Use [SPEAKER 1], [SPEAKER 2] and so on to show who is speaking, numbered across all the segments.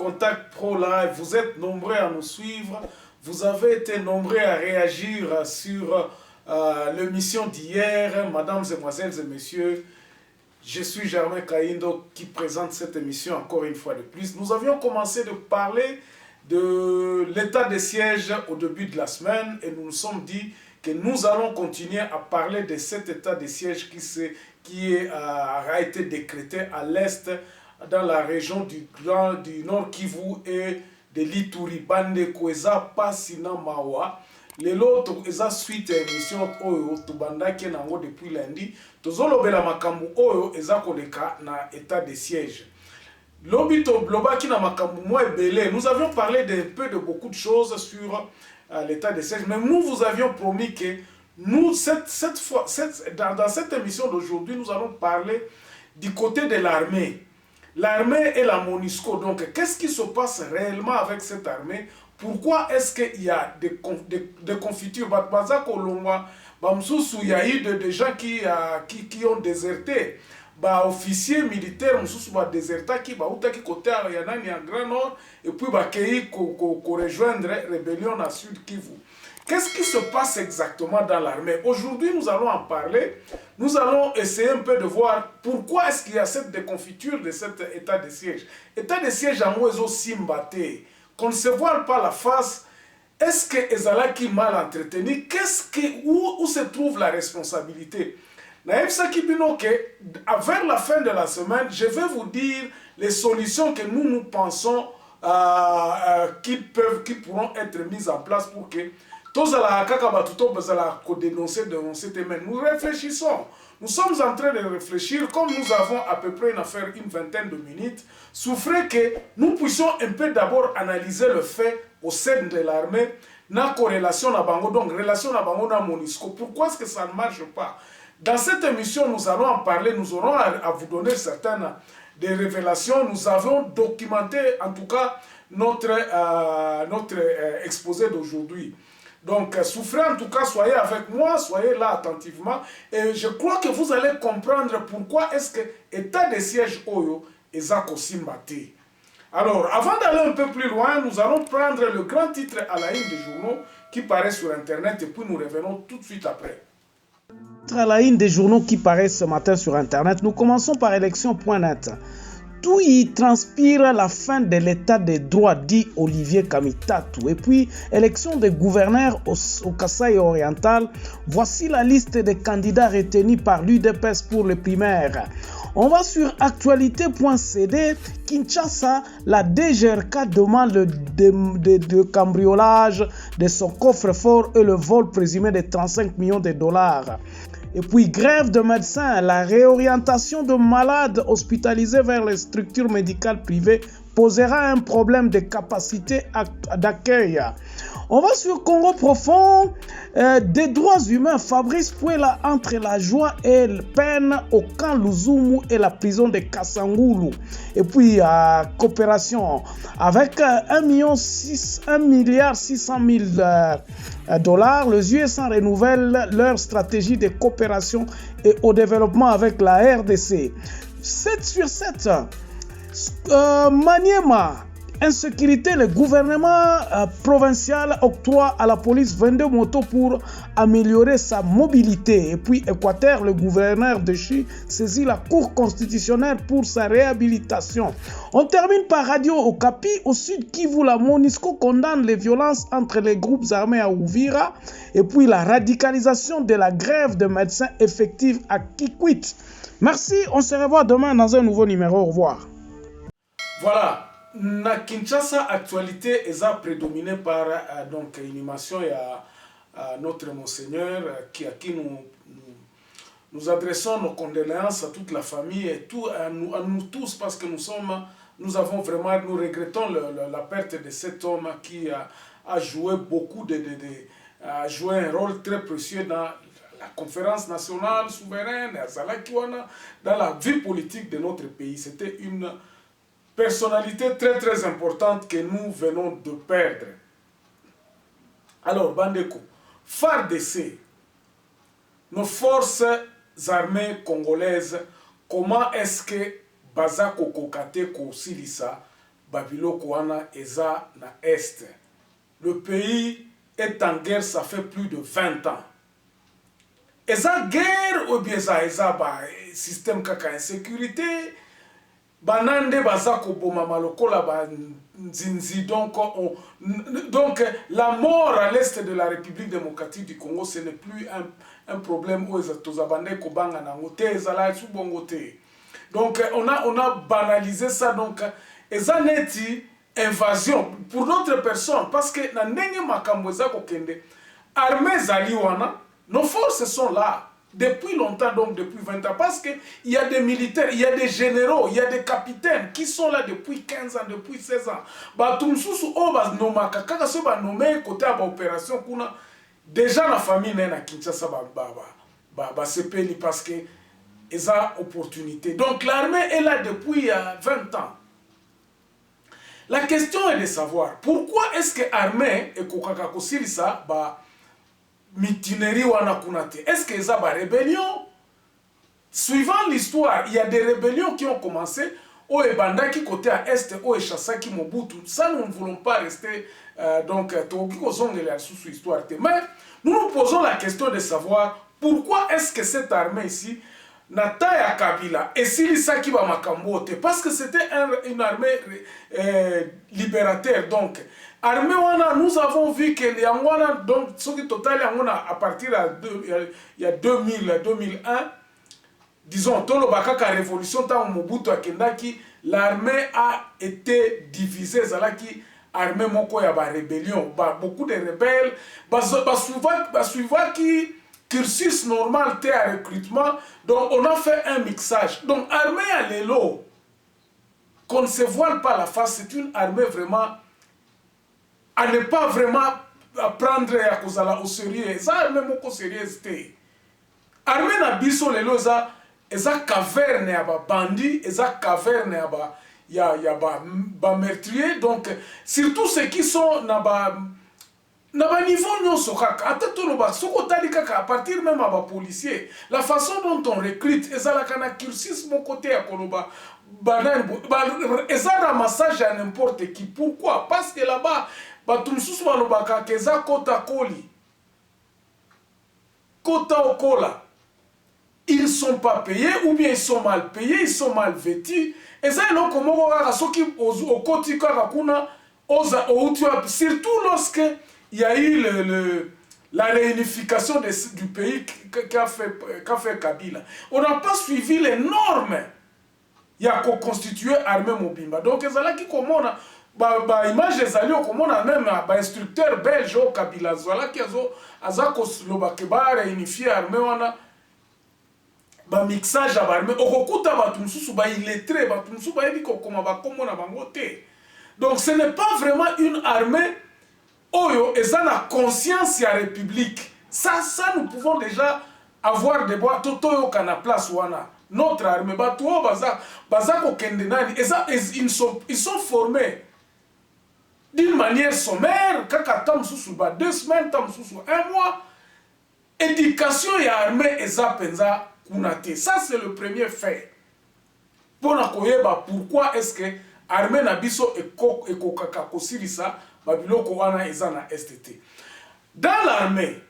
[SPEAKER 1] Contact Pro Live, vous êtes nombreux à nous suivre. Vous avez été nombreux à réagir sur l'émission d'hier. Mesdames, Mesdemoiselles et Messieurs, je suis Germain Kaindo qui présente cette émission encore une fois de plus. Nous avions commencé de parler de l'état de siège au début de la semaine et nous nous sommes dit que nous allons continuer à parler de cet état de siège a été décrété à l'est dans la région du Nord Kivu et de l'Ituri, Bande Kweza, Passina Mawa. L'autre est suite à l'émission Oyo, Tubanda qui est depuis lundi. Tozolobela makambu Oyo est na état de siège. Lobito Bloba qui na makambu moi belé. Nous avions parlé de beaucoup de choses sur l'état de siège, mais nous vous avions promis que nous, dans cette émission d'aujourd'hui, nous allons parler du côté de l'armée. L'armée et la MONUSCO. Donc, qu'est-ce qui se passe réellement avec cette armée? Pourquoi est-ce qu'il y a des confitures? Il y a eu des gens qui ont déserté. Officiers militaires ont déserté qui côté en Grand Nord et puis rejoindre la rébellion à Sud Kivu. Qu'est-ce qui se passe exactement dans l'armée? Aujourd'hui, nous allons en parler. Nous allons essayer un peu de voir pourquoi est-ce qu'il y a cette déconfiture de cet état de siège. État de siège en Moezo Simbate, qu'on ne se voile pas la face. Est-ce que Ezalaki mal entretenu? Où se trouve la responsabilité? Vers la fin de la semaine, je vais vous dire les solutions que nous pensons qui pourront être mises en place pour que nous réfléchissons. Nous sommes en train de réfléchir, comme nous avons à peu près une vingtaine de minutes, souffrez que nous puissions un peu d'abord analyser le fait au sein de l'armée, na corrélation à Bango, donc relation à Bango na MONUSCO. Pourquoi est-ce que ça ne marche pas? Dans cette émission, nous allons en parler, nous aurons à vous donner certaines des révélations. Nous avons documenté en tout cas notre exposé d'aujourd'hui. Donc, souffrez en tout cas, soyez avec moi, soyez là attentivement. Et je crois que vous allez comprendre pourquoi est-ce que l'état de siège Oyo est Simbate. Alors, avant d'aller un peu plus loin, nous allons prendre le grand titre à la une des journaux qui paraît sur Internet et puis nous revenons tout de suite après.
[SPEAKER 2] À la une des journaux qui paraissent ce matin sur Internet, nous commençons par élection.net. Tout y transpire la fin de l'état des droits, dit Olivier Kamitatu. Et puis, élection des gouverneurs au Kasaï oriental. Voici la liste des candidats retenus par l'UDPS pour les primaires. On va sur actualité.cd. Kinshasa, la DGRK demande le cambriolage de son coffre-fort et le vol présumé de 35 millions de dollars. Et puis, grève de médecins, la réorientation de malades hospitalisés vers les structures médicales privées posera un problème de capacité d'accueil. On va sur Congo profond, des droits humains, Fabrice Puela entre la joie et la peine au camp Luzumu et la prison de Kasangulu. Et puis, coopération avec 1,6 milliard dollars, les USA renouvellent leur stratégie de coopération et au développement avec la RDC. 7 sur 7. Maniema, insécurité, le gouvernement provincial octroie à la police 22 motos pour améliorer sa mobilité. Et puis Équateur, le gouverneur de Chi saisit la Cour constitutionnelle pour sa réhabilitation. On termine par Radio Okapi. Au sud Kivu, la MONUSCO condamne les violences entre les groupes armés à Uvira et puis la radicalisation de la grève de médecins effective à Kikwit. Merci, on se revoit demain dans un nouveau numéro. Au revoir.
[SPEAKER 1] Voilà, na Kinshasa, actualité est prédominée par donc une émission à notre Monseigneur à qui nous adressons nos condoléances à toute la famille et à nous tous parce que nous regrettons la perte de cet homme qui a joué a joué un rôle très précieux dans la conférence nationale souveraine, dans la vie politique de notre pays. C'était une personnalité très très importante que nous venons de perdre. Alors, Bandeko, FARDC, nos forces armées congolaises, comment est-ce que Bazako Kokate Kosilisa babiloko wana eza na est. Le pays est en guerre, ça fait plus de 20 ans. Eza guerre ou bien eza ba système kaka insécurité, banande baza koboma malokola ba nzinzi, donc la mort à l'est de la République démocratique du Congo, ce n'est plus un problème où tozabande kobanga nango te, ezala su bongo te. Donc on a banalisé ça, donc eza neti invasion pour d'autres personnes, parce que na ndenge makambo eza kokende armée zali wana, nos forces sont là depuis longtemps, donc depuis 20 ans, parce qu'il y a des militaires, il y a des généraux, il y a des capitaines qui sont là depuis 15 ans, depuis 16 ans. Batumsusu oba nomaka kaka so ba nommé côté à opération kuna déjà la famille na Kinshasa ba sepeli parce que ils ont opportunité. Donc l'armée est là depuis 20 ans. La question est de savoir pourquoi est-ce que l'armée et kokaka kosirisa ba mitinerie wana kunate. Est-ce que ça va rébellion? Suivant l'histoire, il y a des rébellions qui ont commencé au Ebandaki côté à est, au Echasaki Mobutu. Ça, nous ne voulons pas rester donc sous histoire. Mais nous nous posons la question de savoir pourquoi est-ce que cette armée ici Nataya Kabila et Silisaki Bamakambote, parce que c'était une armée libérateur. Donc, armée wana, nous avons vu que les Angwana, donc, ce qui total à partir de il y a 2000, 2001, disons, Tolo Bakaka révolution, tant Mobutu Akendaki, l'armée a été divisée, Zalaki, armée Moko ya ba rébellion, beaucoup de rebelles, suivant qui cursus normal t'es à recrutement, donc on a fait un mixage. Donc armée à l'élo, qu'on ne se voile pas la face, c'est une armée vraiment à ne pas vraiment prendre à cause au sérieux. Ça armée moko sérieuse t'es. Armée na biso l'élo eza caverne ya ba bandit, eza caverne ya ba meurtrier, donc surtout ceux qui sont na ba niveau nyonso kaka ata toloba soko tali kaka à partir même à ba policier, la façon dont on recrute ezalaka na cursus mon côté ya koloba ezala massage à n'importe qui. Pourquoi? Parce que là-bas batumsusu balobaka keza kota koli kota okola, ils ne sont pas payés ou bien ils sont mal payés, ils sont mal vêtus. Et ça, surtout lorsque il y a eu la réunification du pays qu'a fait Kabila. On n'a pas suivi les normes. Il y a constitué l'armée Mobimba. Donc, il y a qui commande. Image des alliés, comme on a même un instructeur belge au Kabila, qui a réunifié l'armée. Ba mixage à l'armée, okuta batumsusu ba illettré, batumsusu ba yebi kokoma ba komo na bango te. Donc ce n'est pas vraiment une armée oyo ezana conscience ya république. Ça nous pouvons déjà avoir des bois totoyo kana place wana. Notre armée batuo baza ko kende nani, ils sont formés d'une manière sommaire, kaka tamsusu ba 2 semaines, tamsusu 1 mois. Éducation ya armée eza penza. Ça, c'est le premier fait. Pourquoi est-ce que l'armée Nabiso et Kokaka Kosirisa, Babiloko wana ezana STT. Dans l'armée,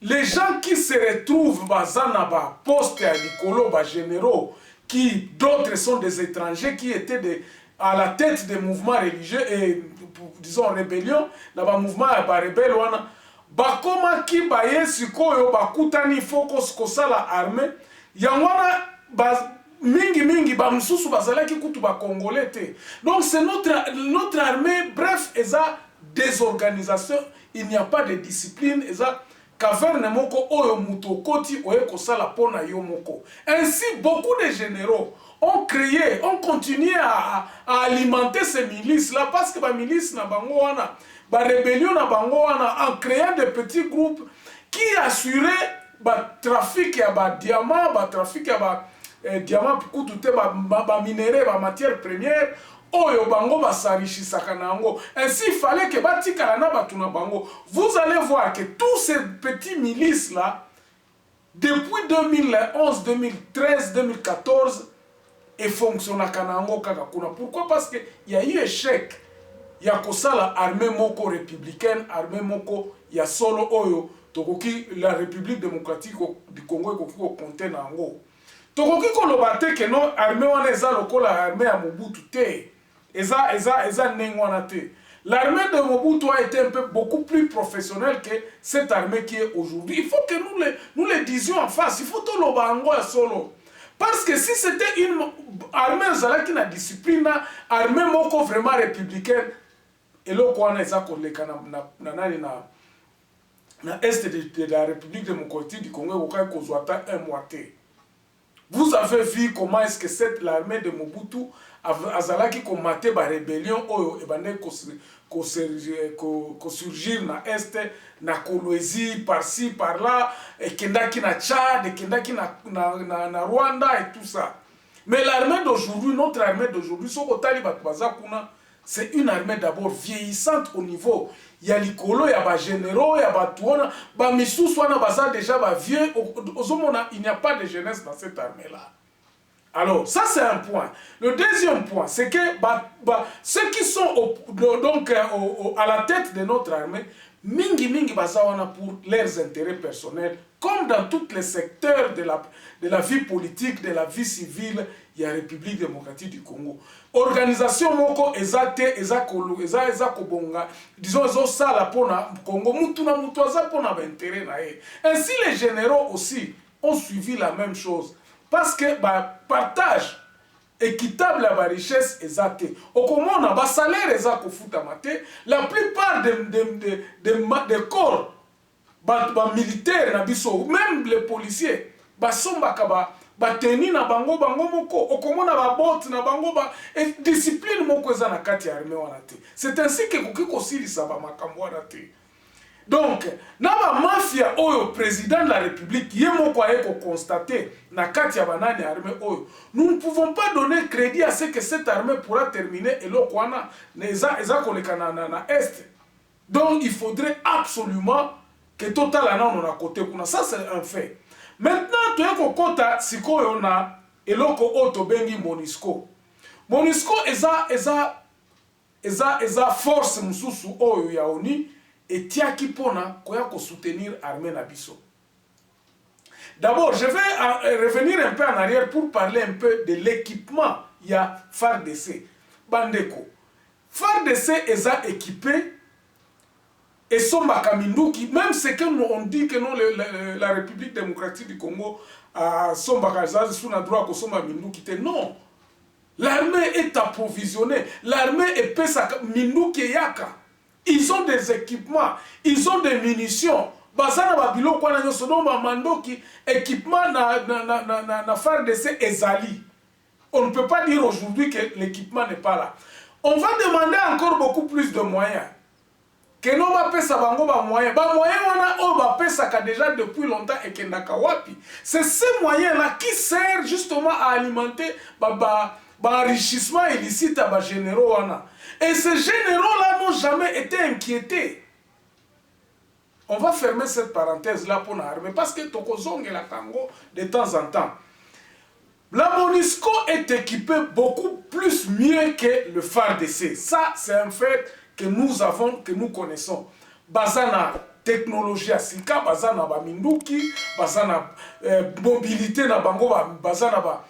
[SPEAKER 1] les gens qui se retrouvent bazana ba poste à Nicolo, ba généraux, qui d'autres sont des étrangers qui étaient à la tête des mouvements religieux et disons rébellion, dans ba mouvement ba rebelle wana. Bakoma ki baye sikoyo bakutani focus kosala armée yangwana mingi ba mususu bazalaki kutu ba congolais te. Donc c'est notre armée, bref, eza désorganisation, il n'y a pas de discipline, eza caverne moko oyo muto koti oye kosala pona yo moko. Ainsi beaucoup de généraux ont créé, ont continué à alimenter ces milices là, parce que ba milice na bango wana ba rébellion na bango wana, en créant des petits groupes qui assuraient ba trafic ya ba diamant, ba trafic ya ba diamant kutu te ba minerais, ba matières premières oyo bango ba s'enrichisaka nango. Ainsi il fallait que batikala na batu na bango. Vous allez voir que tous ces petits milices là depuis 2011, 2013, 2014 et fonctionne kanango kaka kuna. Pourquoi? Parce que il y a eu échec. Il y a kosala armée moko républicaine, armée moko ya solo oyo tokoki la République démocratique du Congo ekoki ko compter nango. Tokoki ko lobate que non armée wana eza lokola armée ya Mobutu te. Eza nengwana te. L'armée de Mobutu a été un peu beaucoup plus professionnelle que cette armée qui est aujourd'hui. Il faut que nous les disions en face. Il faut tout le bango à solo. Parce que si c'était une armée qui n'a discipline, armée moko vraiment républicaine, et là quoi on a ça na est de la République démocratique du Congo au un mois. Vous avez vu comment est-ce que l'armée de Mobutu azalaki combattre la rébellion oyo ebane ko surgir na est na Kolwezi par-ci par-là et kendaki na Tchad et kendaki na Rwanda et tout ça. Mais l'armée d'aujourd'hui, notre armée d'aujourd'hui, c'est une armée d'abord vieillissante au niveau. Il y a l'icolo, il y a des généraux, il y a des touana, déjà vieux. Il n'y a pas de jeunesse dans cette armée-là. Alors, ça c'est un point. Le deuxième point, c'est que ceux qui sont à la tête de notre armée, mingi bazawana pour leurs intérêts personnels, comme dans tous les secteurs de la vie politique, de la vie civile, il y a la République démocratique du Congo. Organisation moko ezate kobonga, disons ça la pona Congo mutuna mutuaza pona intérêt na e. Ainsi les généraux aussi ont suivi la même chose parce que partage équitable à la richesse exacte. Au comment on a salaire exact au foot amateur, la plupart des corps militaires na biso, même les policiers, somba kaba bateni na bango moko, au comment on a bot na bango et discipline moko za na kati armée wana te. C'est ainsi que koki kosili sa ba makambo wana te. Donc, na ba mafia oyo président de la République yemoko ayeko constater na kati ya banani armée oyo, nous ne pouvons pas donner crédit à ce que cette armée pourra terminer et lo kwana eza koleka na est. Donc il faudrait absolument que total on a côté kuna, ça c'est un fait. Maintenant tu yeko kota sikoyo na eloko oto bengi MONUSCO. MONUSCO eza force mususu oyo ya ONU et tiaki pona koya ko soutenir armée na biso. D'abord, je vais revenir un peu en arrière pour parler un peu de l'équipement. Il y a FARDC, Bandeko. FARDC est équipé et son Makaminduki, même ce que nous on dit que non, la République démocratique du Congo a son Bakazazi sous la droit que son Minduki, non. L'armée est approvisionnée. L'armée est pesa Minduki Yaka. Ils ont des équipements, ils ont des munitions. Bazana babilo kwa na nyosono mandoki équipement na FARDC ezali. On ne peut pas dire aujourd'hui que l'équipement n'est pas là. On va demander encore beaucoup plus de moyens. Que non ba pesa bango ba moyens. Ba moyens wana o ba pesa ka déjà depuis longtemps et kendaka wapi. C'est ces moyens là qui servent justement à alimenter enrichissement illicite à généraux wana. Et ces généraux-là n'ont jamais été inquiétés. On va fermer cette parenthèse-là pour l'armée parce que Tokozong et la Congo, de temps en temps. La MONUSCO est équipée beaucoup plus mieux que le FARDC. Ça, c'est un fait que nous avons, que nous connaissons. Bazana technologie à Sika, Bazana Minduki, Bazana mobilité na Bango, Bazana